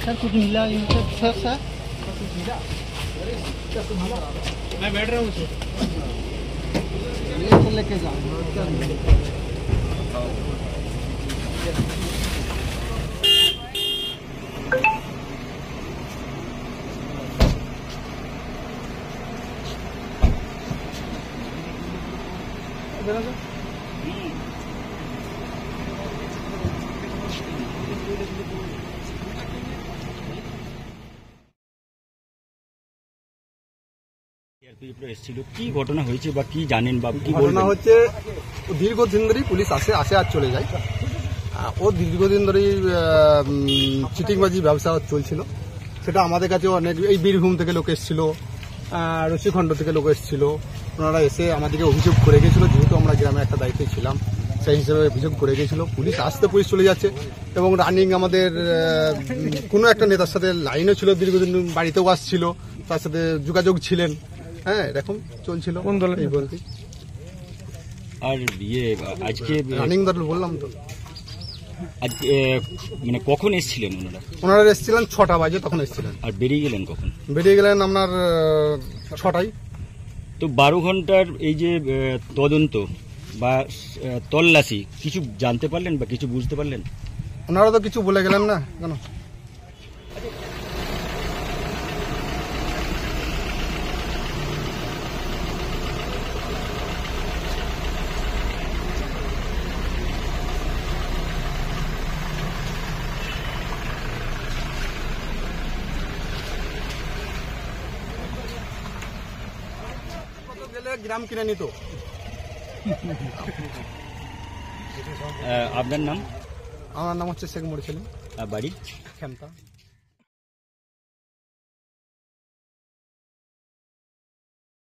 Sir कुछ मिला sir sir मैं बैठ रहा हूँ सर लेके जाऊँ কি ঘটনা হয়েছে বা কি জানেন বা কি ঘটনা হচ্ছে দীর্ঘদিন ধরেই পুলিশ আসে আর চলে যায়। ও দীর্ঘদিন ধরেই চিটিংবাজি ব্যবসা চলছিল, সেটা আমাদের কাছে অনেক এই বীরভূম থেকে লোক এসেছিল, রশিখণ্ড থেকে লোক এসেছিল। ওনারা এসে আমাদেরকে অভিযোগ করে গেছিলো, যেহেতু আমরা গ্রামে একটা দায়িত্বে ছিলাম সেই হিসেবে অভিযোগ করে গেছিলো। পুলিশ আসতে পুলিশ চলে যাচ্ছে এবং রানিং আমাদের কোনো একটা নেতার সাথে লাইনও ছিল, দীর্ঘদিন বাড়িতেও আসছিল, তার সাথে যোগাযোগ ছিলেন। হ্যাঁ, এরকম চলছিল। কোন দল এই বলতে আর আজকে রানিং দল বললাম তো। আজকে মানে কখন এসেছিলেন ওনারা এসেছিলেন 6টা বাজে, তখন এসেছিলেন। আর বেরিয়ে গেলেন কখন? বেরিয়ে গেলেন আপনার 6টায়। তো 12 ঘন্টার এই যে তদন্ত বা তল্লাশি কিছু জানতে পারলেন বা কিছু বুঝতে পারলেন? ওনারা তো কিছু বলে গেলেন না। কেন? গ্রাম কিনে নিত। আপনার নাম? আমার নাম হচ্ছে শেখ মুরসালিম। বাড়ি? খেমতা।